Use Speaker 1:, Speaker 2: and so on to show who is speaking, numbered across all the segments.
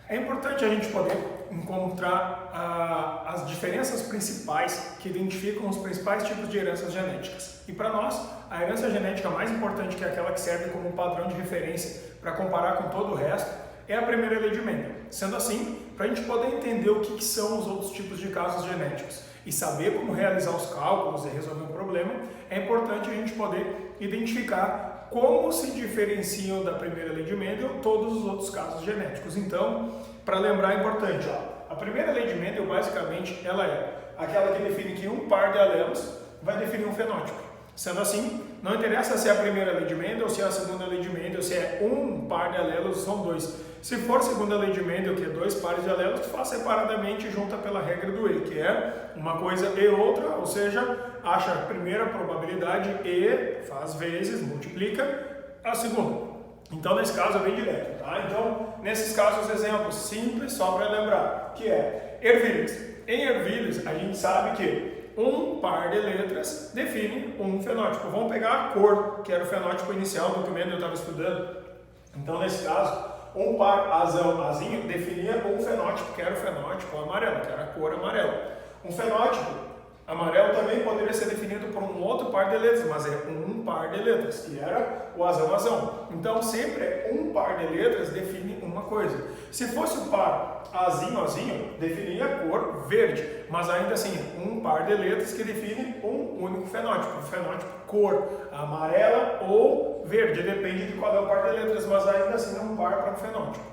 Speaker 1: É importante a gente poder encontrar as diferenças principais que identificam os principais tipos de heranças genéticas. E para nós, a herança genética mais importante, que é aquela que serve como padrão de referência para comparar com todo o resto, é a primeira lei de Mendel. Sendo assim, para a gente poder entender o que são os outros tipos de casos genéticos e saber como realizar os cálculos e resolver um problema, é importante a gente poder identificar como se diferenciam da primeira lei de Mendel todos os outros casos genéticos. Então, para lembrar, é importante, a primeira lei de Mendel, basicamente, ela é aquela que define que um par de alelos vai definir um fenótipo. Sendo assim, não interessa se é a primeira lei de Mendel, se é a segunda lei de Mendel, se é um par de alelos, são dois. Se for a segunda lei de Mendel, que é dois pares de alelos, tu faz separadamente, junta pela regra do E, que é uma coisa e outra, ou seja, acha a primeira probabilidade e faz vezes, multiplica a segunda. Então, nesse caso é bem direto, tá? Então, nesses casos, exemplos simples, só para lembrar, que é ervilhas. Em ervilhas, a gente sabe que um par de letras define um fenótipo. Vamos pegar a cor, que era o fenótipo inicial do que o Mendel estava estudando. Então, nesse caso, um par azinho definia um fenótipo, que era o fenótipo amarelo, que era a cor amarela. Um fenótipo amarelo também poderia ser definido por um outro par de letras, mas é um par de letras, que era o azão. Então, sempre um par de letras define uma coisa. Se fosse o par azinho, definia a cor verde, mas ainda assim, um par de letras que define um único fenótipo, o fenótipo cor amarela ou verde, depende de qual é o par de letras, mas ainda assim é um par para um fenótipo.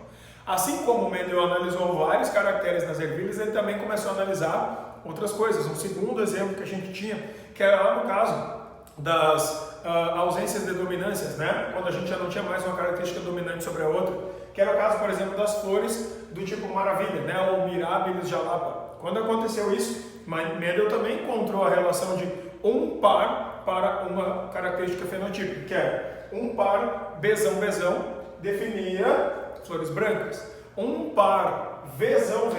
Speaker 1: Assim como o Mendel analisou vários caracteres nas ervilhas, ele também começou a analisar outras coisas. Um segundo exemplo que a gente tinha, que era lá no caso das ausências de dominâncias, né? Quando a gente já não tinha mais uma característica dominante sobre a outra, que era o caso, por exemplo, das flores do tipo maravilha, né? Ou mirabilis jalapa. Quando aconteceu isso, Mendel também encontrou a relação de um par para uma característica fenotípica, que é um par bezão definia flores brancas. Um par vezão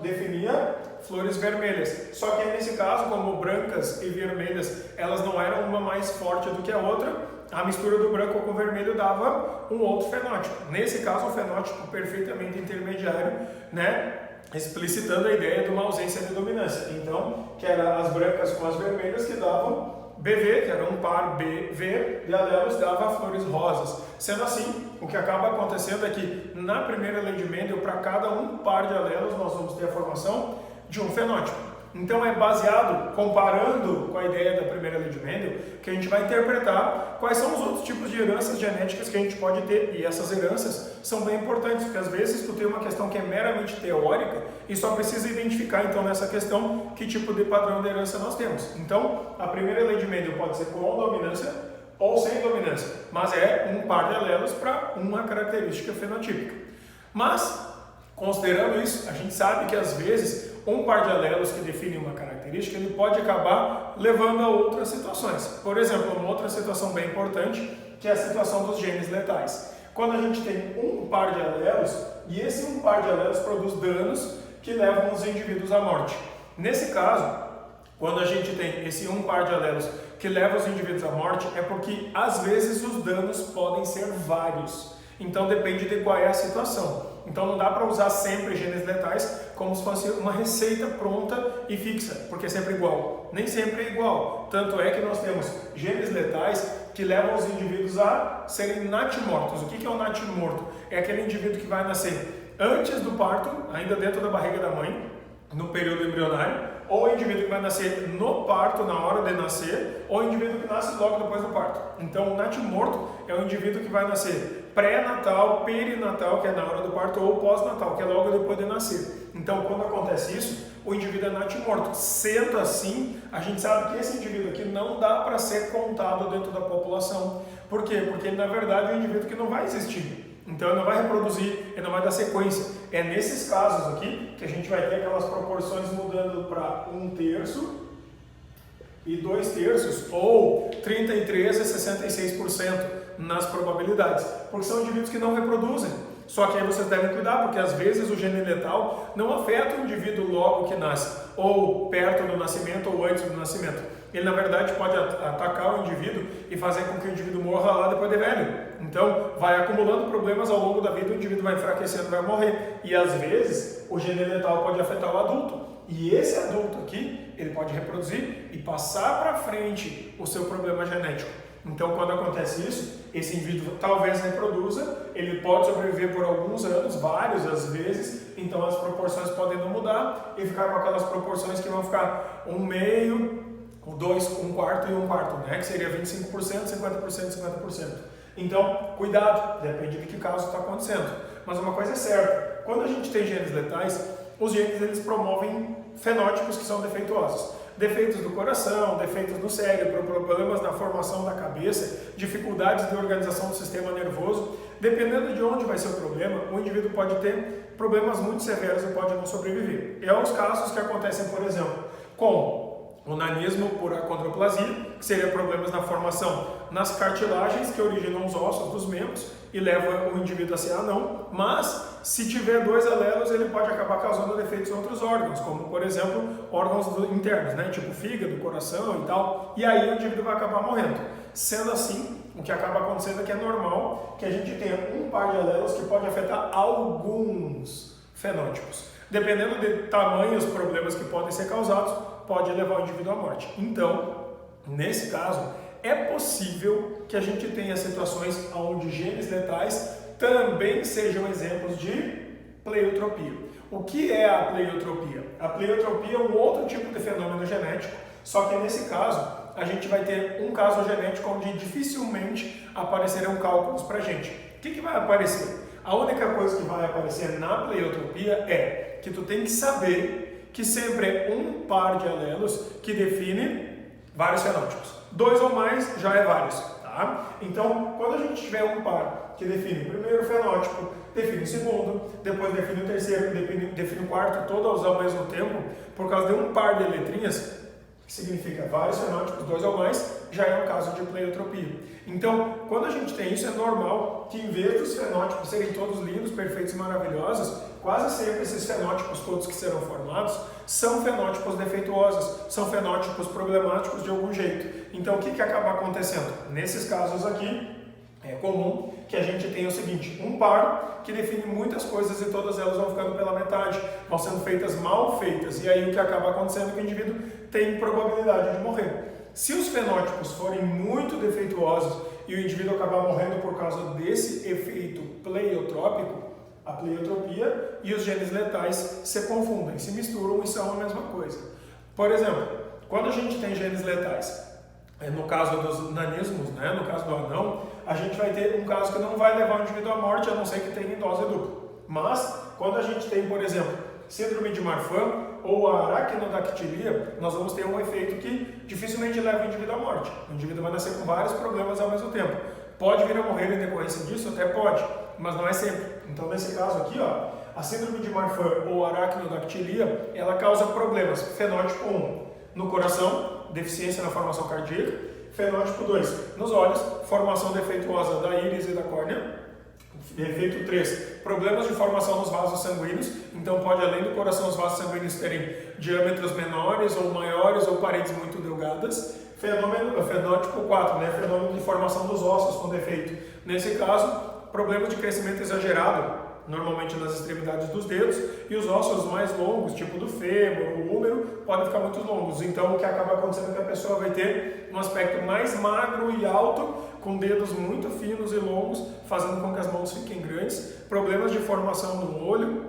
Speaker 1: definia flores vermelhas. Só que nesse caso, como brancas e vermelhas, elas não eram uma mais forte do que a outra, a mistura do branco com o vermelho dava um outro fenótipo. Nesse caso, um fenótipo perfeitamente intermediário, né? Explicitando a ideia de uma ausência de dominância. Então, que era as brancas com as vermelhas que davam BV, que era um par BV de alelos, dava flores rosas. Sendo assim, o que acaba acontecendo é que na primeira lei de Mendel, para cada um par de alelos, nós vamos ter a formação de um fenótipo. Então é baseado, comparando com a ideia da primeira lei de Mendel, que a gente vai interpretar quais são os outros tipos de heranças genéticas que a gente pode ter. E essas heranças são bem importantes, porque às vezes tu tem uma questão que é meramente teórica e só precisa identificar então nessa questão que tipo de padrão de herança nós temos. Então, a primeira lei de Mendel pode ser com dominância ou sem dominância, mas é um par de alelos para uma característica fenotípica. Mas, considerando isso, a gente sabe que às vezes um par de alelos que define uma característica, ele pode acabar levando a outras situações. Por exemplo, uma outra situação bem importante, que é a situação dos genes letais. Quando a gente tem um par de alelos, e esse um par de alelos produz danos que levam os indivíduos à morte. Nesse caso, quando a gente tem esse um par de alelos que leva os indivíduos à morte, é porque às vezes os danos podem ser vários. Então depende de qual é a situação. Então não dá para usar sempre genes letais como se fosse uma receita pronta e fixa, porque é sempre igual. Nem sempre é igual. Tanto é que nós temos genes letais que levam os indivíduos a serem natimortos. O que é um natimorto? É aquele indivíduo que vai nascer antes do parto, ainda dentro da barriga da mãe, no período embrionário, ou o indivíduo que vai nascer no parto, na hora de nascer, ou o indivíduo que nasce logo depois do parto. Então, o natimorto é o indivíduo que vai nascer pré-natal, perinatal, que é na hora do parto, ou pós-natal, que é logo depois de nascer. Então, quando acontece isso, o indivíduo é natimorto. Sendo assim, a gente sabe que esse indivíduo aqui não dá para ser contado dentro da população. Por quê? Porque, na verdade, é um indivíduo que não vai existir. Então ele não vai reproduzir, ele não vai dar sequência. É nesses casos aqui que a gente vai ter aquelas proporções mudando para 1/3 e 2/3, ou 33% a 66% nas probabilidades, porque são indivíduos que não reproduzem. Só que aí vocês devem cuidar, porque às vezes o gene letal não afeta o indivíduo logo que nasce, ou perto do nascimento, ou antes do nascimento. Ele, na verdade, pode atacar o indivíduo e fazer com que o indivíduo morra lá depois de velho. Então, vai acumulando problemas ao longo da vida, o indivíduo vai enfraquecendo, vai morrer. E, às vezes, o gene letal pode afetar o adulto. E esse adulto aqui, ele pode reproduzir e passar para frente o seu problema genético. Então, quando acontece isso, esse indivíduo talvez reproduza, ele pode sobreviver por alguns anos, vários às vezes, então as proporções podem não mudar e ficar com aquelas proporções que vão ficar 1/2, 2, 1/4 e 1/4, né? Que seria 25%, 50%, 50%. Então, cuidado, depende de que caso está acontecendo. Mas uma coisa é certa, quando a gente tem genes letais, os genes eles promovem fenótipos que são defeituosos. Defeitos do coração, defeitos no cérebro, problemas na formação da cabeça, dificuldades de organização do sistema nervoso. Dependendo de onde vai ser o problema, o indivíduo pode ter problemas muito severos e pode não sobreviver. É os casos que acontecem, por exemplo, com o nanismo por acondroplasia, que seria problemas na formação nas cartilagens que originam os ossos dos membros e leva o indivíduo a ser anão, mas se tiver 2 alelos ele pode acabar causando defeitos em outros órgãos, como por exemplo órgãos internos, né, tipo fígado, coração e tal, e aí o indivíduo vai acabar morrendo. Sendo assim, o que acaba acontecendo é que é normal que a gente tenha um par de alelos que pode afetar alguns fenótipos. Dependendo de tamanhos problemas que podem ser causados, pode levar o indivíduo à morte. Então, nesse caso, é possível que a gente tenha situações onde genes letais também sejam exemplos de pleiotropia. O que é a pleiotropia? A pleiotropia é um outro tipo de fenômeno genético, só que nesse caso, a gente vai ter um caso genético onde dificilmente aparecerão cálculos para a gente. O que vai aparecer? A única coisa que vai aparecer na pleiotropia é que tu tem que saber que sempre é um par de alelos que define vários fenótipos. 2 ou mais já é vários, tá? Então, quando a gente tiver um par que define o primeiro fenótipo, define o segundo, depois define o terceiro, define o quarto, todos ao mesmo tempo, por causa de um par de letrinhas, que significa vários fenótipos, 2 ou mais, já é um caso de pleiotropia. Então, quando a gente tem isso, é normal que em vez dos fenótipos serem todos lindos, perfeitos e maravilhosos, quase sempre esses fenótipos todos que serão formados são fenótipos defeituosos, são fenótipos problemáticos de algum jeito. Então, o que acaba acontecendo? Nesses casos aqui, é comum que a gente tenha o seguinte, um par que define muitas coisas e todas elas vão ficando pela metade, vão sendo feitas mal feitas, e aí o que acaba acontecendo é que o indivíduo tem probabilidade de morrer. Se os fenótipos forem muito defeituosos e o indivíduo acabar morrendo por causa desse efeito pleiotrópico, a pleiotropia e os genes letais se confundem, se misturam e são a mesma coisa. Por exemplo, quando a gente tem genes letais, no caso dos nanismos, né, no caso do anão, a gente vai ter um caso que não vai levar o indivíduo à morte, a não ser que tenha em dose dupla. Mas, quando a gente tem, por exemplo, síndrome de Marfan ou a aracnodactilia, nós vamos ter um efeito que dificilmente leva o indivíduo à morte. O indivíduo vai nascer com vários problemas ao mesmo tempo. Pode vir a morrer em decorrência disso? Até pode, mas não é sempre. Então, nesse caso aqui, ó, a síndrome de Marfan ou aracnodactilia, ela causa problemas. Fenótipo 1, no coração, deficiência na formação cardíaca. Fenótipo 2, nos olhos, formação defeituosa da íris e da córnea. Efeito 3, problemas de formação nos vasos sanguíneos, então pode além do coração os vasos sanguíneos terem diâmetros menores ou maiores ou paredes muito delgadas. Fenótipo 4, né, fenômeno de formação dos ossos com defeito. Nesse caso, problemas de crescimento exagerado, normalmente nas extremidades dos dedos, e os ossos mais longos, tipo do fêmur, o húmero, podem ficar muito longos. Então, o que acaba acontecendo é que a pessoa vai ter um aspecto mais magro e alto, com dedos muito finos e longos, fazendo com que as mãos fiquem grandes, problemas de formação no olho,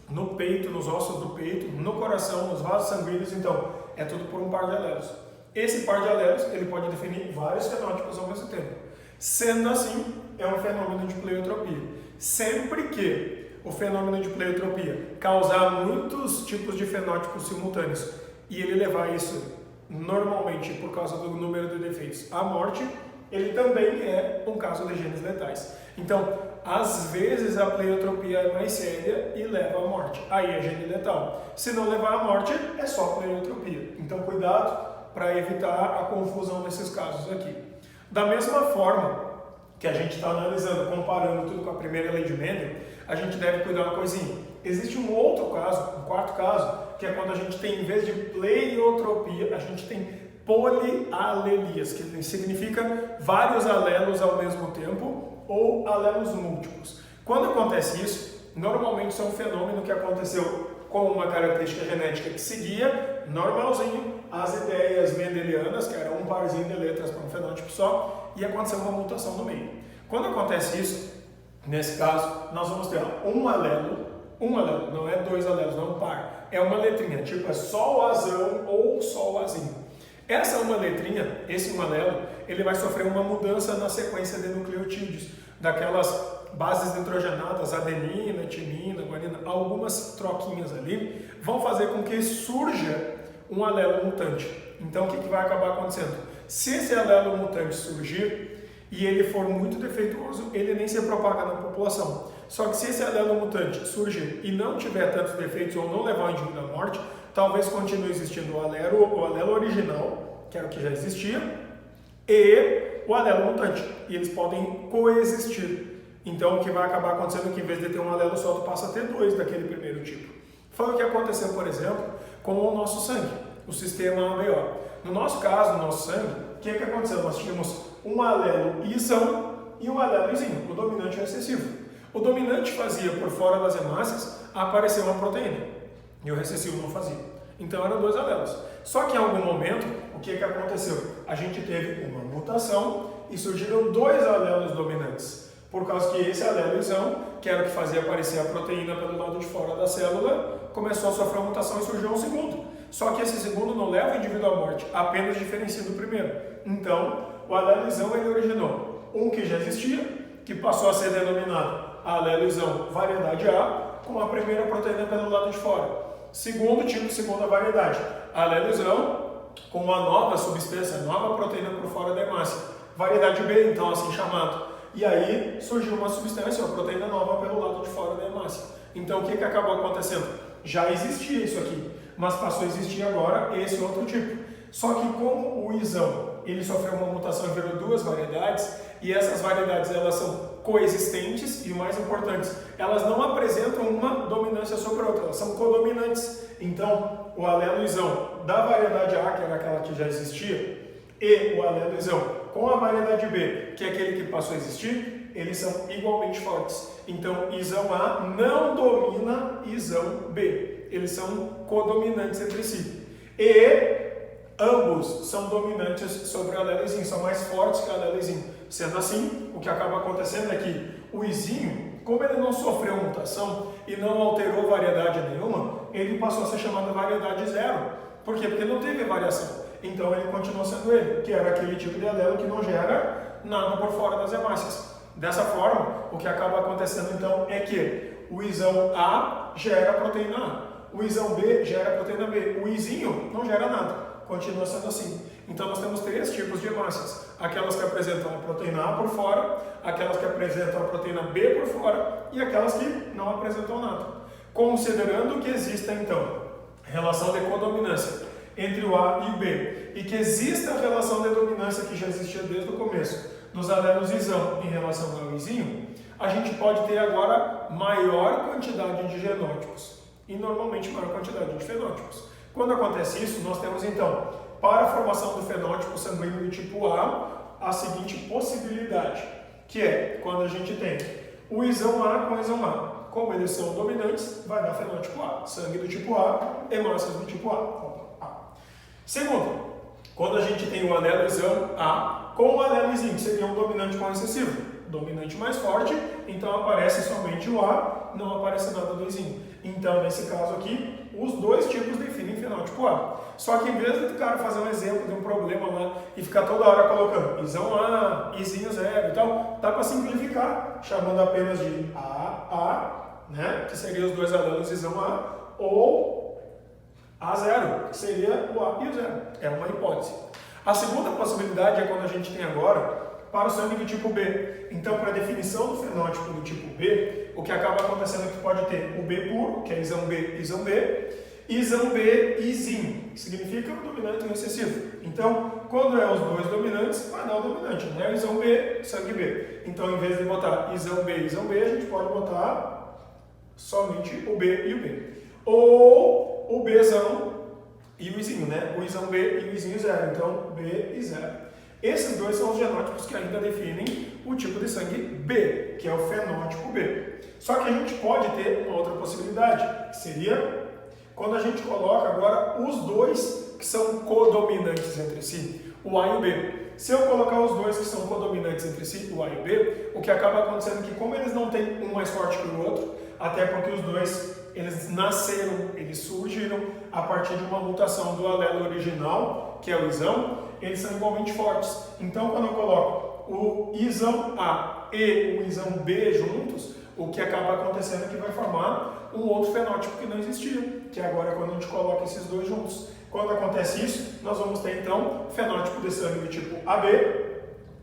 Speaker 1: no peito, nos ossos do peito, no coração, nos vasos sanguíneos. Então, é tudo por um par de alelos. Esse par de alelos, ele pode definir vários fenótipos ao mesmo tempo. Sendo assim, é um fenômeno de pleiotropia. Sempre que o fenômeno de pleiotropia causar muitos tipos de fenótipos simultâneos e ele levar isso, normalmente por causa do número de defeitos, à morte, ele também é um caso de genes letais. Então, às vezes a pleiotropia é mais séria e leva à morte. Aí é gene letal. Se não levar à morte, é só pleiotropia. Então, cuidado para evitar a confusão nesses casos aqui. Da mesma forma que a gente está analisando, comparando tudo com a primeira lei de Mendel, a gente deve cuidar uma coisinha. Existe um outro caso, um quarto caso, que é quando a gente tem, em vez de pleiotropia, a gente tem polialelias, que significa vários alelos ao mesmo tempo ou alelos múltiplos. Quando acontece isso, normalmente isso é um fenômeno que aconteceu com uma característica genética que seguia, normalzinho, as ideias mendelianas, que era um parzinho de letras para um fenótipo só, e aconteceu uma mutação no meio. Quando acontece isso, nesse caso, nós vamos ter um alelo, não é dois alelos, não é um par, é uma letrinha, tipo é só o azão ou só o azinho. Essa uma letrinha, esse um alelo, ele vai sofrer uma mudança na sequência de nucleotídeos, daquelas bases nitrogenadas, adenina, timina, guanina, algumas troquinhas ali, vão fazer com que surja um alelo mutante. Então, o que vai acabar acontecendo? Se esse alelo mutante surgir e ele for muito defeituoso, ele nem se propaga na população. Só que se esse alelo mutante surgir e não tiver tantos defeitos ou não levar o indivíduo à morte, talvez continue existindo o alelo original, que era o que já existia, e o alelo mutante. E eles podem coexistir. Então, o que vai acabar acontecendo é que, em vez de ter um alelo só, tu passa a ter dois daquele primeiro tipo. Foi o que aconteceu, por exemplo, com o nosso sangue, o sistema ABO. No nosso caso, no nosso sangue, o que aconteceu? Nós tínhamos um alelo isão e um alelo izinho, o dominante e o recessivo. O dominante fazia, por fora das hemácias, aparecer uma proteína, e o recessivo não fazia. Então, eram dois alelos. Só que, em algum momento, o que aconteceu? A gente teve uma mutação e surgiram dois alelos dominantes. Por causa que esse alelozão, que era o que fazia aparecer a proteína pelo lado de fora da célula, começou a sofrer uma mutação e surgiu um segundo. Só que esse segundo não leva o indivíduo à morte, apenas diferencia do primeiro. Então, o alelozão ele originou um que já existia, que passou a ser denominado alelozão variedade A, com a primeira proteína pelo lado de fora. Segundo tipo, segunda variedade, alelozão com uma nova substância, nova proteína por fora da hemácia. Variedade B, então assim chamado. E aí surgiu uma substância, uma proteína nova pelo lado de fora da hemácia. Então o que acabou acontecendo? Já existia isso aqui, mas passou a existir agora esse outro tipo. Só que como o isão ele sofreu uma mutação e virou duas variedades, e essas variedades elas são coexistentes e o mais importante, elas não apresentam uma dominância sobre a outra, elas são codominantes. Então o alelo isão da variedade A, que era aquela que já existia, e o alelo isão com a variedade B, que é aquele que passou a existir, eles são igualmente fortes. Então, isão A não domina isão B. Eles são codominantes entre si. E ambos são dominantes sobre o alelo izinho, são mais fortes que o alelo izinho. Sendo assim, o que acaba acontecendo é que o izinho, como ele não sofreu mutação e não alterou variedade nenhuma, ele passou a ser chamado variedade zero. Por quê? Porque não teve variação. Então ele continuou sendo ele, que era aquele tipo de alelo que não gera nada por fora das hemácias. Dessa forma, o que acaba acontecendo então é que o isão A gera proteína A, o isão B gera proteína B, o izinho não gera nada, continua sendo assim. Então nós temos três tipos de hemácias, aquelas que apresentam a proteína A por fora, aquelas que apresentam a proteína B por fora e aquelas que não apresentam nada. Considerando que exista então relação de codominância entre o A e o B, e que exista a relação de dominância que já existia desde o começo, dos alelos isão em relação ao izinho, a gente pode ter agora maior quantidade de genótipos, e normalmente maior quantidade de fenótipos. Quando acontece isso, nós temos então, para a formação do fenótipo sanguíneo do tipo A seguinte possibilidade, que é quando a gente tem o isão A com o isão A. Como eles são dominantes, vai dar fenótipo A. Sangue do tipo A, hemácias do tipo A. Segundo, quando a gente tem o alelozão A com o alelozinho, que seria um dominante com recessivo. Dominante mais forte, então aparece somente o A, não aparece nada do izinho. Então, nesse caso aqui, os dois tipos definem fenótipo A. Só que em vez do cara fazer um exemplo de um problema lá e ficar toda hora colocando isão A, izinho zero e tal, dá para simplificar, chamando apenas de A, né, que seria os dois alelos isão A, ou A0, que seria o A e o zero. É uma hipótese. A segunda possibilidade é quando a gente tem agora para o sangue do tipo B. Então, para a definição do fenótipo do tipo B, o que acaba acontecendo é que pode ter o B puro, que é isão B, isão B, izinho, que significa o dominante e o recessivo. Então, quando é os dois dominantes, vai dar o dominante, né? Isão B, sangue B. Então, em vez de botar isão B, a gente pode botar somente o B e o B. Ou o Bzão e o Izinho, né? O Izão B e o Izinho 0. Então, B e 0. Esses dois são os genótipos que ainda definem o tipo de sangue B, que é o fenótipo B. Só que a gente pode ter uma outra possibilidade, que seria quando a gente coloca agora os dois que são codominantes entre si, o A e o B. Se eu colocar os dois que são codominantes entre si, o A e o B, o que acaba acontecendo é que como eles não têm um mais forte que o outro, até porque os dois eles nasceram, eles surgiram a partir de uma mutação do alelo original, que é o Izão, eles são igualmente fortes. Então, quando eu coloco o Izão A e o Izão B juntos, o que acaba acontecendo é que vai formar um outro fenótipo que não existia, que é agora quando a gente coloca esses dois juntos. Quando acontece isso, nós vamos ter então fenótipo de sangue do tipo AB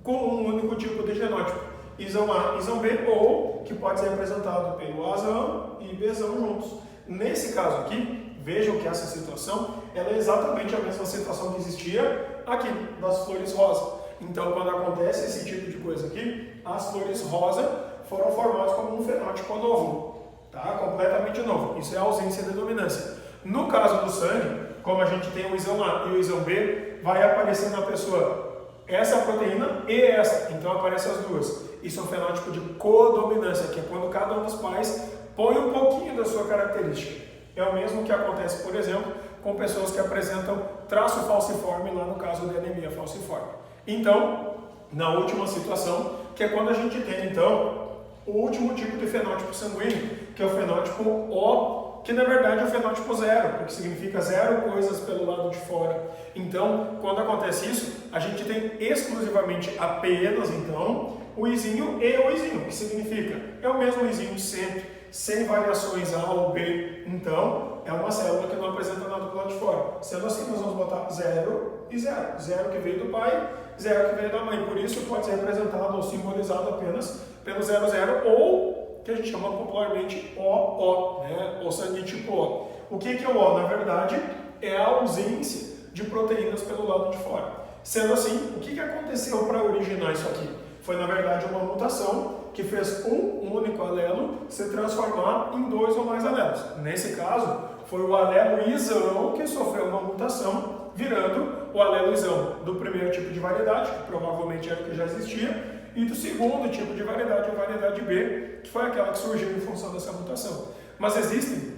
Speaker 1: com um único tipo de genótipo, Izão A, Izão B, ou que pode ser representado pelo Azão e Bzão juntos. Nesse caso aqui, vejam que essa situação ela é exatamente a mesma situação que existia aqui, das flores rosa. Então, quando acontece esse tipo de coisa aqui, as flores rosa foram formadas como um fenótipo novo, tá? Completamente novo. Isso é a ausência de dominância. No caso do sangue, como a gente tem o Izão A e o Izão B, vai aparecer na pessoa essa proteína e essa, então aparecem as duas. Isso é um fenótipo de codominância, que é quando cada um dos pais põe um pouquinho da sua característica. É o mesmo que acontece, por exemplo, com pessoas que apresentam traço falciforme, lá no caso da anemia falciforme. Então, na última situação, que é quando a gente tem, então, o último tipo de fenótipo sanguíneo, que é o fenótipo O, que na verdade é o fenótipo 0, porque significa 0 coisas pelo lado de fora. Então, quando acontece isso, a gente tem exclusivamente apenas, então, o Izinho e o Izinho, que significa é o mesmo Izinho de sempre, sem variações A ou B. Então, é uma célula que não apresenta nada do lado de fora. Sendo assim, nós vamos botar 0 e 0. 0 que veio do pai, 0 que veio da mãe. Por isso, pode ser representado ou simbolizado apenas pelo 0, 0 ou que a gente chama popularmente OO, né? O sangue tipo O. O que é o O? Na verdade, é a ausência de proteínas pelo lado de fora. Sendo assim, o que aconteceu para originar isso aqui? Foi, na verdade, uma mutação que fez um único alelo se transformar em 2 ou mais alelos. Nesse caso, foi o alelo Izão que sofreu uma mutação, virando o alelo Izão do primeiro tipo de variedade, que provavelmente era o que já existia, e do segundo tipo de variedade, a variedade B, que foi aquela que surgiu em função dessa mutação. Mas existem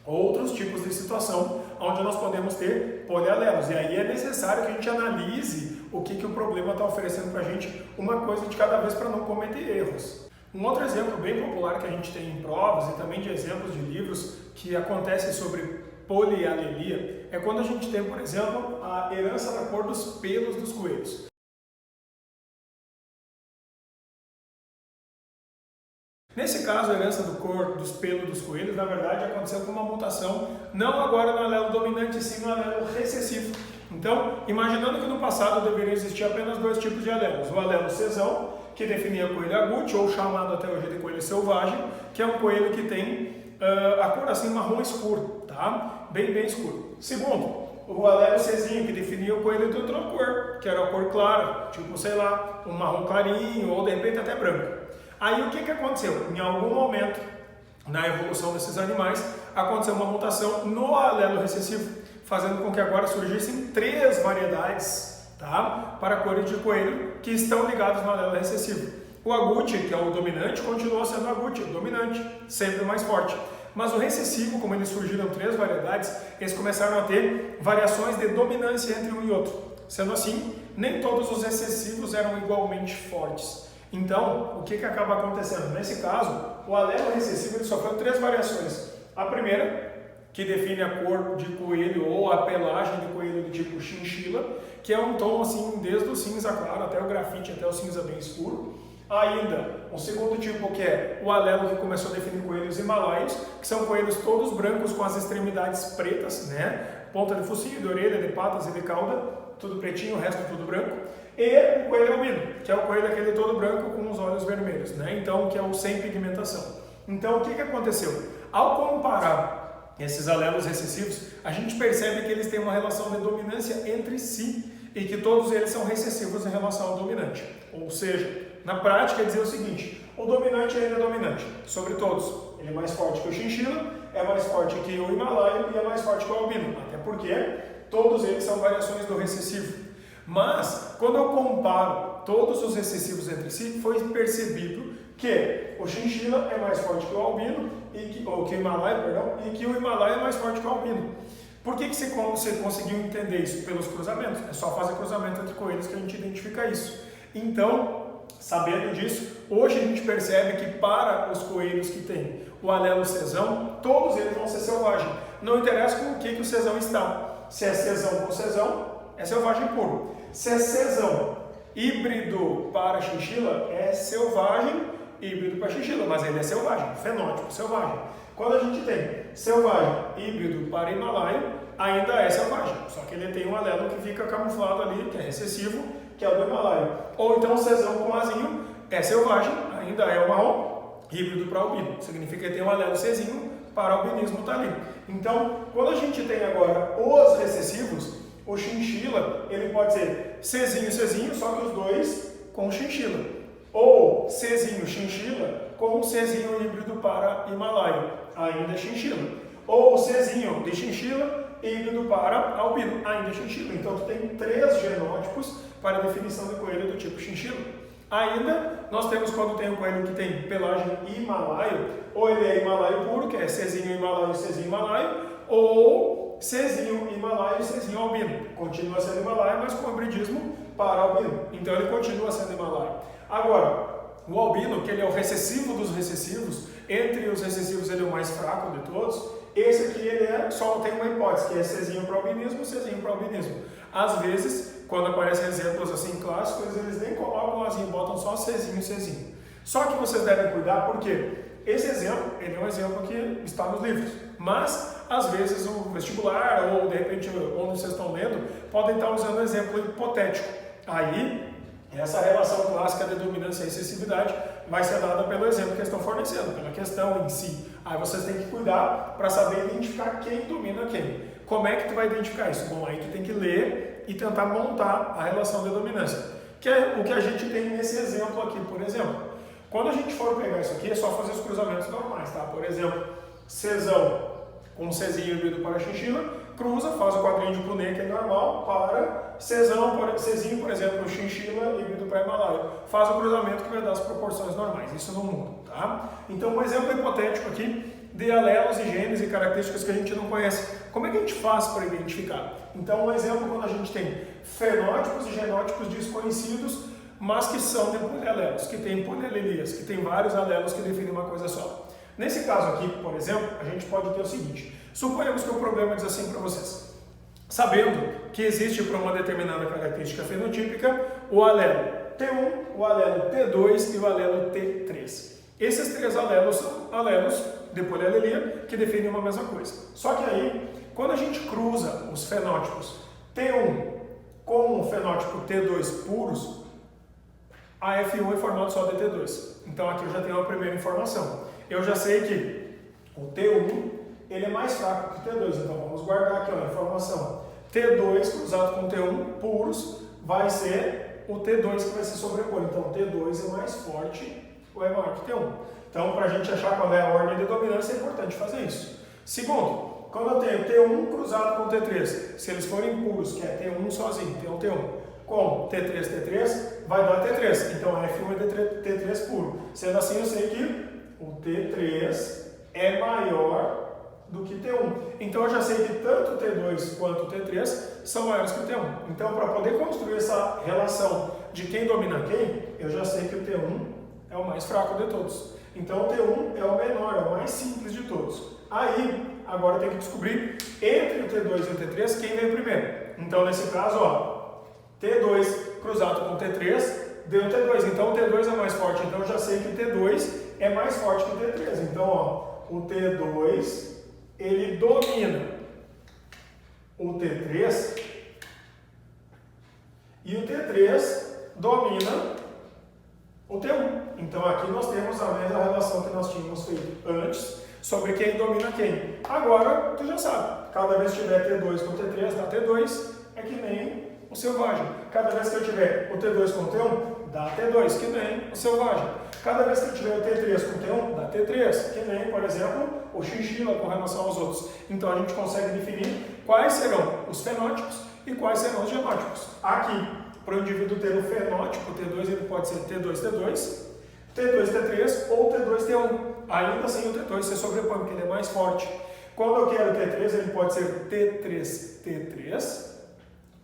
Speaker 1: outros tipos de situação onde nós podemos ter polialelos, e aí é necessário que a gente analise o que o problema está oferecendo para a gente, uma coisa de cada vez para não cometer erros. Um outro exemplo bem popular que a gente tem em provas e também de exemplos de livros que acontecem sobre polialelia é quando a gente tem, por exemplo, a herança da cor dos pelos dos coelhos. Nesse caso, a herança dos pelos dos coelhos, na verdade, aconteceu com uma mutação, não agora no alelo dominante, sim no alelo recessivo. Então, imaginando que no passado deveria existir apenas 2 tipos de alelos. O alelo Czão, que definia o coelho agute, ou chamado até hoje de coelho selvagem, que é um coelho que tem a cor assim marrom escuro, tá? Bem escuro. Segundo, o alelo Czinho, que definia o coelho de outra cor, que era a cor clara, tipo, sei lá, um marrom clarinho, ou de repente até branco. Aí o que aconteceu? Em algum momento na evolução desses animais, aconteceu uma mutação no alelo recessivo, fazendo com que agora surgissem 3 variedades, tá? Para cores de coelho que estão ligadas no alelo recessivo. O agute, que é o dominante, continuou sendo agute, o dominante, sempre mais forte. Mas o recessivo, como eles surgiram 3 variedades, eles começaram a ter variações de dominância entre um e outro. Sendo assim, nem todos os recessivos eram igualmente fortes. Então, o que acaba acontecendo? Nesse caso, o alelo recessivo ele sofreu 3 variações. A primeira, que define a cor de coelho ou a pelagem de coelho do tipo chinchila, que é um tom assim, desde o cinza claro até o grafite, até o cinza bem escuro. Ainda, um segundo tipo que é o alelo que começou a definir coelhos himalaios, que são coelhos todos brancos com as extremidades pretas, né? Ponta de focinho, de orelha, de patas e de cauda, tudo pretinho, o resto tudo branco. E o coelho albino, que é o coelho aquele todo branco com os olhos vermelhos, né? Então, que é o sem pigmentação. Então, o que aconteceu? Ao comparar esses alelos recessivos, a gente percebe que eles têm uma relação de dominância entre si e que todos eles são recessivos em relação ao dominante. Ou seja, na prática, dizer o seguinte: o dominante ainda é dominante sobre todos. Ele é mais forte que o chinchila, é mais forte que o himalaio e é mais forte que o albino, até porque todos eles são variações do recessivo. Mas, quando eu comparo todos os recessivos entre si, foi percebido que o chinchila é mais forte que o albino, ou que o himalaio, perdão, e que o himalaio é mais forte que o albino. Por que você conseguiu entender isso? Pelos cruzamentos. É só fazer cruzamento entre coelhos que a gente identifica isso. Então, sabendo disso, hoje a gente percebe que para os coelhos que têm o alelo cesão, todos eles vão ser selvagem. Não interessa com o que o cesão está. Se é cesão com cesão, é selvagem puro. Se é cesão híbrido para chinchila, é selvagem híbrido para chinchila, mas ele é selvagem, fenótipo selvagem. Quando a gente tem selvagem híbrido para himalaio, ainda é selvagem, só que ele tem um alelo que fica camuflado ali, que é recessivo, que é o do himalaio. Ou então cesão com azinho é selvagem, ainda é o marrom, híbrido para albino, significa que tem um alelo cezinho para albinismo está ali. Então, quando a gente tem agora os recessivos, o chinchila, ele pode ser Czinho, só que os dois com chinchila. Ou Czinho, chinchila, com Czinho híbrido para himalaio, ainda é chinchila. Ou Czinho de chinchila, híbrido para albino, ainda é chinchila. Então, tu tem 3 genótipos para a definição de coelho do tipo chinchila. Ainda, nós temos quando tem um coelho que tem pelagem himalaio, ou ele é himalaio puro, que é Czinho himalaio, ou Czinho himalaio e Czinho albino. Continua sendo himalaio, mas com hibridismo para albino. Então ele continua sendo himalaio. Agora, o albino, que ele é o recessivo dos recessivos, entre os recessivos ele é o mais fraco de todos, esse aqui ele só tem uma hipótese, que é Czinho para albinismo, Czinho para albinismo. Às vezes, quando aparecem exemplos assim clássicos, eles nem colocam azinho, botam só Czinho. Só que vocês devem cuidar porque esse exemplo, ele é um exemplo que está nos livros, mas às vezes o vestibular ou de repente onde vocês estão lendo podem estar usando um exemplo hipotético. Aí, essa relação clássica de dominância e excessividade vai ser dada pelo exemplo que eles estão fornecendo, pela questão em si. Aí vocês têm que cuidar para saber identificar quem domina quem. Como é que tu vai identificar isso? Bom, aí tu tem que ler e tentar montar a relação de dominância, que é o que a gente tem nesse exemplo aqui, por exemplo. Quando a gente for pegar isso aqui, é só fazer os cruzamentos normais, tá? Por exemplo, cesão com Czinho híbrido para chinchila, cruza, faz o quadrinho de Punnett, que é normal, para Czinho, por exemplo, chinchila híbrido para himalaio. Faz o cruzamento que vai dar as proporções normais, isso no mundo, tá? Então, um exemplo hipotético aqui de alelos e genes e características que a gente não conhece. Como é que a gente faz para identificar? Então, um exemplo quando a gente tem fenótipos e genótipos desconhecidos, mas que são de polialelos, que tem polialelias, que tem vários alelos que definem uma coisa só. Nesse caso aqui, por exemplo, a gente pode ter o seguinte: suponhamos que o problema diz assim para vocês. Sabendo que existe para uma determinada característica fenotípica o alelo T1, o alelo T2 e o alelo T3. Esses 3 alelos são alelos de polialelia que definem uma mesma coisa. Só que aí, quando a gente cruza os fenótipos T1 com o fenótipo T2 puros, a F1 é formado só de T2. Então aqui eu já tenho a primeira informação. Eu já sei que o T1 ele é mais fraco que o T2, então vamos guardar aqui a informação. T2 cruzado com T1 puros vai ser o T2 que vai se sobrepor. Então T2 é mais forte ou é maior que T1. Então para a gente achar qual é a ordem de dominância é importante fazer isso. Segundo, quando eu tenho T1 cruzado com T3, se eles forem puros, que é T1 sozinho, T1, com T3, vai dar T3. Então a F1 é de T3 puro. Sendo assim, eu sei que o T3 é maior do que T1. Então eu já sei que tanto o T2 quanto o T3 são maiores que o T1. Então, para poder construir essa relação de quem domina quem, eu já sei que o T1 é o mais fraco de todos. Então o T1 é o menor, é o mais simples de todos. Aí, agora eu tenho que descobrir entre o T2 e o T3 quem veio primeiro. Então nesse caso, ó, T2 cruzado com T3 deu T2, então o T2 é mais forte, então eu já sei que o T2 é mais forte que o T3. Então, ó, o T2 ele domina o T3 e o T3 domina o T1. Então aqui nós temos a mesma relação que nós tínhamos feito antes sobre quem domina quem. Agora tu já sabe, cada vez que tiver T2 com T3 dá T2, é que nem o selvagem. Cada vez que eu tiver o T2 com o T1, dá T2, que nem o selvagem. Cada vez que eu tiver o T3 com T1, dá T3, que nem, por exemplo, o chinchila com relação aos outros. Então a gente consegue definir quais serão os fenótipos e quais serão os genótipos. Aqui, para o indivíduo ter o fenótipo T2, ele pode ser T2T2, T2T3 ou T2T1. Ainda sem o T2 se sobrepõe, porque ele é mais forte. Quando eu quero T3, ele pode ser T3T3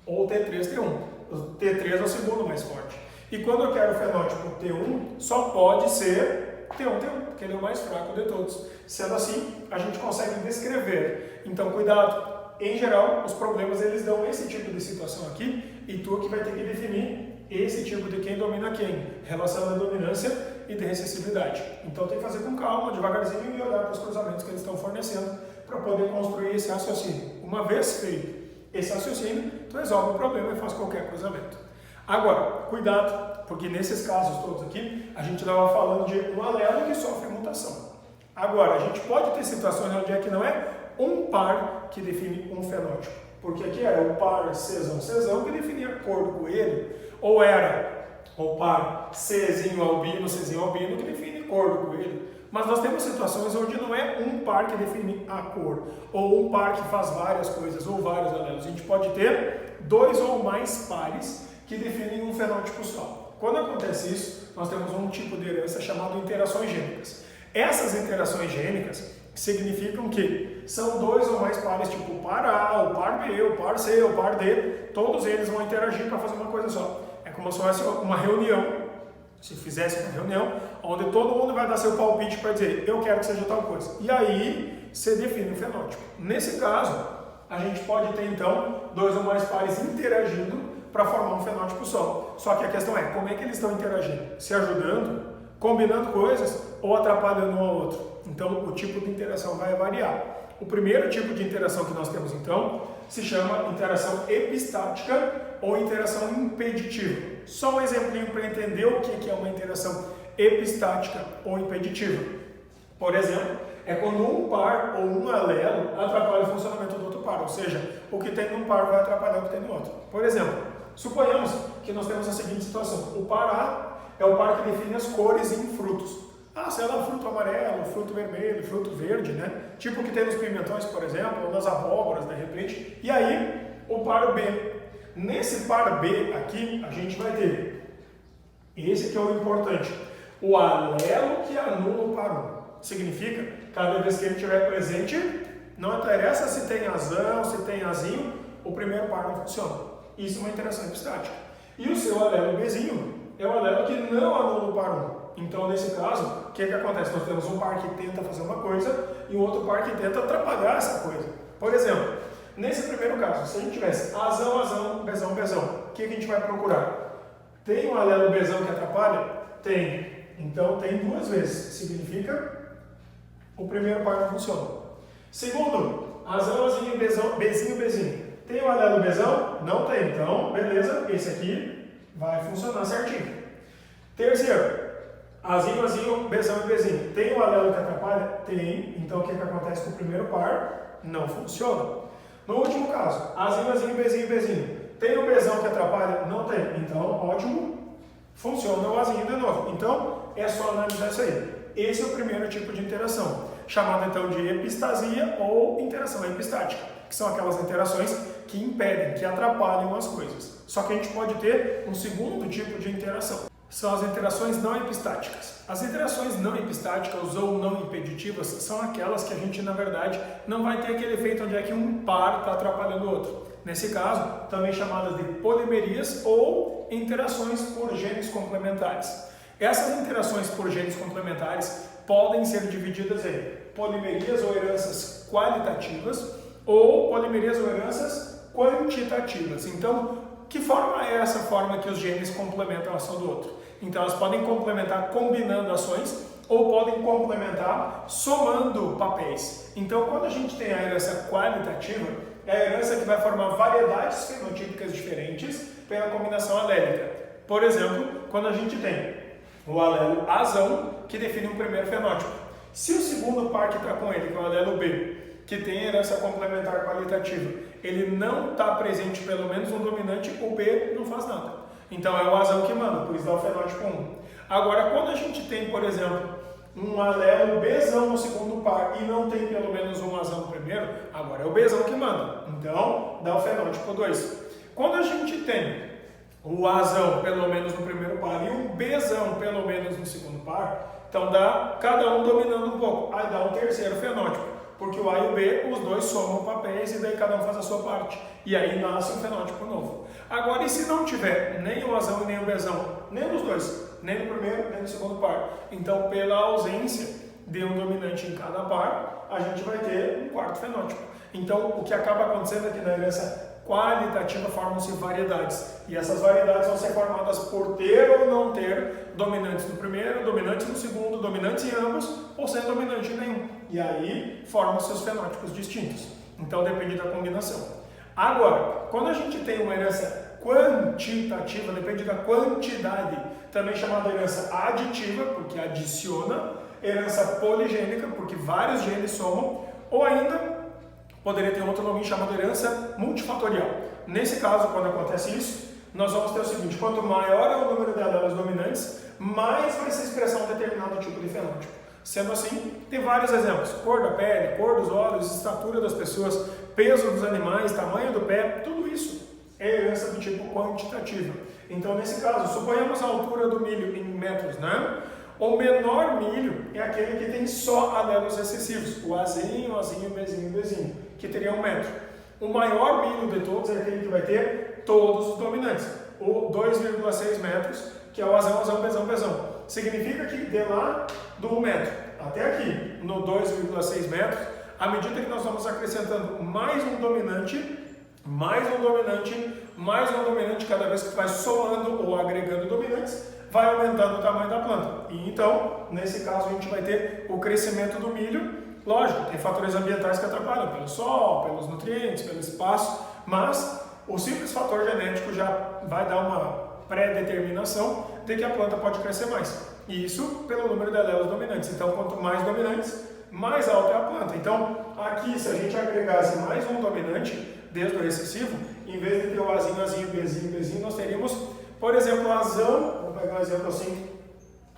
Speaker 1: ou T3T1. O T3 é o segundo mais forte. E quando eu quero o fenótipo T1, só pode ser T1, porque ele é o mais fraco de todos. Sendo assim, a gente consegue descrever. Então, cuidado. Em geral, os problemas eles dão esse tipo de situação aqui e tu que vai ter que definir esse tipo de quem domina quem, relação de dominância e de recessividade. Então tem que fazer com calma, devagarzinho e olhar para os cruzamentos que eles estão fornecendo para poder construir esse raciocínio. Uma vez feito esse raciocínio, tu resolve o problema e faz qualquer cruzamento. Agora, cuidado, porque nesses casos todos aqui, a gente estava falando de um alelo que sofre mutação. Agora, a gente pode ter situações onde é que não é um par que define um fenótipo. Porque aqui era o par Czão que definia a cor do coelho, ou era o par Czinho albino que define a cor do coelho. Mas nós temos situações onde não é um par que define a cor, ou um par que faz várias coisas, ou vários alelos. A gente pode ter dois ou mais pares que definem um fenótipo só. Quando acontece isso, nós temos um tipo de herança chamado interações gênicas. Essas interações gênicas significam que são dois ou mais pares, tipo o par A, o par B, o par C, o par D, todos eles vão interagir para fazer uma coisa só. É como se fosse uma reunião, se fizesse uma reunião, onde todo mundo vai dar seu palpite para dizer, eu quero que seja tal coisa. E aí, você define o fenótipo. Nesse caso, a gente pode ter, então, dois ou mais pares interagindo para formar um fenótipo só. Só que a questão é, como é que eles estão interagindo? Se ajudando, combinando coisas ou atrapalhando um ao outro? Então, o tipo de interação vai variar. O primeiro tipo de interação que nós temos, então, se chama interação epistática ou interação impeditiva. Só um exemplinho para entender o que é uma interação epistática ou impeditiva. Por exemplo, é quando um par ou um alelo atrapalha o funcionamento do outro par, ou seja, o que tem num par vai atrapalhar o que tem no outro. Por exemplo, suponhamos que nós temos a seguinte situação: o par A é o par que define as cores em frutos. Ah, sei lá, fruto amarelo, fruto vermelho, fruto verde, né? Tipo o que tem nos pimentões, por exemplo, ou nas abóboras, de repente. E aí, o par B. Nesse par B aqui, a gente vai ter esse que é o importante. O alelo que anula o par 1. Significa, cada vez que ele estiver presente, não interessa se tem azão, se tem azinho, o primeiro par não funciona. Isso é uma interação epistática. E o seu alelo Bzinho é o alelo que não anula o par 1. Então, nesse caso, o que acontece? Nós temos um par que tenta fazer uma coisa e um outro par que tenta atrapalhar essa coisa. Por exemplo, nesse primeiro caso, se a gente tivesse azão, azão, bezão, bezão, o que a gente vai procurar? Tem um alelo bezão que atrapalha? Tem. Então, tem duas vezes. Significa o primeiro par não funciona. Segundo, azão, azinho, bezão, bezinho, bezinho. Tem um alelo bezão? Não tem. Então, beleza, esse aqui vai funcionar certinho. Terceiro, azinho, azinho, bezão e bezinho. Tem um alelo que atrapalha? Tem. Então, o que acontece com o primeiro par? Não funciona. No último caso, azinho, azinho, bezinho e bezinho. Tem um bezão que atrapalha? Não tem. Então, ótimo, funciona o azinho de novo. Então, é só analisar isso aí. Esse é o primeiro tipo de interação, chamado então de epistasia ou interação epistática, que são aquelas interações que impedem, que atrapalham as coisas. Só que a gente pode ter um segundo tipo de interação. São as interações não epistáticas. As interações não epistáticas ou não impeditivas são aquelas que a gente, na verdade, não vai ter aquele efeito onde é que um par está atrapalhando o outro. Nesse caso, também chamadas de polimerias ou interações por genes complementares. Essas interações por genes complementares podem ser divididas em polimerias ou heranças qualitativas ou polimerias ou heranças quantitativas. Então, que forma é essa forma que os genes complementam a ação do outro? Então, elas podem complementar combinando ações ou podem complementar somando papéis. Então, quando a gente tem a herança qualitativa, é a herança que vai formar variedades fenotípicas diferentes pela combinação alélica. Por exemplo, quando a gente tem o alelo azão, que define um primeiro fenótipo. Se o segundo par que está com ele, que é o alelo B, que tem herança complementar qualitativa, ele não está presente pelo menos um dominante, o B não faz nada. Então é o azão que manda, por isso dá o fenótipo 1. Agora, quando a gente tem, por exemplo, um alelo Bzão no segundo par e não tem pelo menos um azão no primeiro, agora é o Bzão que manda. Então, dá o fenótipo 2. Quando a gente tem o azão pelo menos no primeiro par e um Bzão pelo menos no segundo par, então dá cada um dominando um pouco. Aí dá um terceiro fenótipo, porque o A e o B, os dois somam papéis e daí cada um faz a sua parte. E aí nasce um fenótipo novo. Agora, e se não tiver nem o azão e nem o Bzão? Nem dos dois. Nem no primeiro, nem no segundo par. Então, pela ausência de um dominante em cada par, a gente vai ter um quarto fenótipo. Então, o que acaba acontecendo aqui na herança qualitativa formam-se variedades. E essas variedades vão ser formadas por ter ou não ter dominantes no primeiro, dominantes no segundo, dominantes em ambos, ou sem dominante em nenhum. E aí, formam-se os fenótipos distintos. Então, depende da combinação. Agora, quando a gente tem uma herança quantitativa, depende da quantidade, também chamada herança aditiva, porque adiciona, herança poligênica, porque vários genes somam, ou ainda poderia ter um outro nome chamado herança multifatorial. Nesse caso, quando acontece isso, nós vamos ter o seguinte: quanto maior é o número de alelos dominantes, mais vai se expressar um determinado tipo de fenótipo. Sendo assim, tem vários exemplos: cor da pele, cor dos olhos, estatura das pessoas, peso dos animais, tamanho do pé, tudo isso é herança do tipo quantitativa. Então, nesse caso, suponhamos a altura do milho em metros, né? O menor milho é aquele que tem só alelos recessivos, o Azinho, Bzinho, Bzinho, que teria 1 metro. O maior milho de todos é aquele que vai ter todos os dominantes, o 2,6 metros, que é o Azão, Bzão. Significa que de lá do 1 metro até aqui, no 2,6 metros, à medida que nós vamos acrescentando mais um dominante, cada vez que vai somando ou agregando dominantes, vai aumentando o tamanho da planta. E então, nesse caso, a gente vai ter o crescimento do milho. Lógico, tem fatores ambientais que atrapalham, pelo sol, pelos nutrientes, pelo espaço, mas o simples fator genético já vai dar uma pré-determinação de que a planta pode crescer mais. E isso pelo número de alelos dominantes. Então, quanto mais dominantes, mais alta é a planta. Então, aqui, se a gente agregasse mais um dominante desde o recessivo, em vez de ter o Azinho, Bzinho, nós teríamos, por exemplo, Azão, vamos pegar um exemplo assim,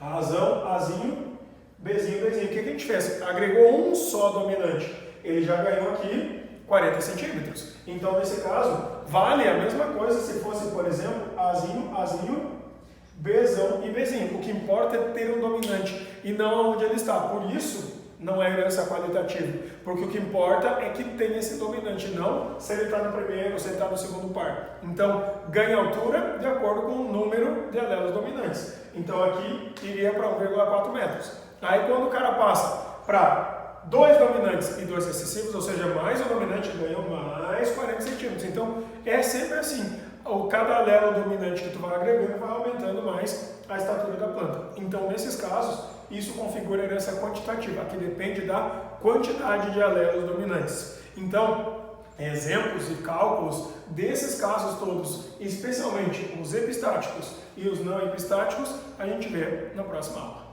Speaker 1: Azão, Azinho, Bzinho. O que a gente fez? Agregou um só dominante, ele já ganhou aqui 40 centímetros. Então, nesse caso, vale a mesma coisa se fosse, por exemplo, Azinho, Bzão e Bzinho. O que importa é ter um dominante e não onde ele está. Por isso, não é herança qualitativa, porque o que importa é que tem esse dominante, não se ele está no primeiro ou se ele está no segundo par. Então, ganha altura de acordo com o número de alelos dominantes. Então, aqui iria para 1,4 metros. Aí, quando o cara passa para 2 dominantes e 2 recessivos, ou seja, mais um dominante ganha mais 40 centímetros. Então, é sempre assim. Cada alelo dominante que tu vai agregando vai aumentando mais a estatura da planta. Então, nesses casos, isso configura a herança quantitativa, que depende da quantidade de alelos dominantes. Então, exemplos e cálculos desses casos todos, especialmente os epistáticos e os não epistáticos, a gente vê na próxima aula.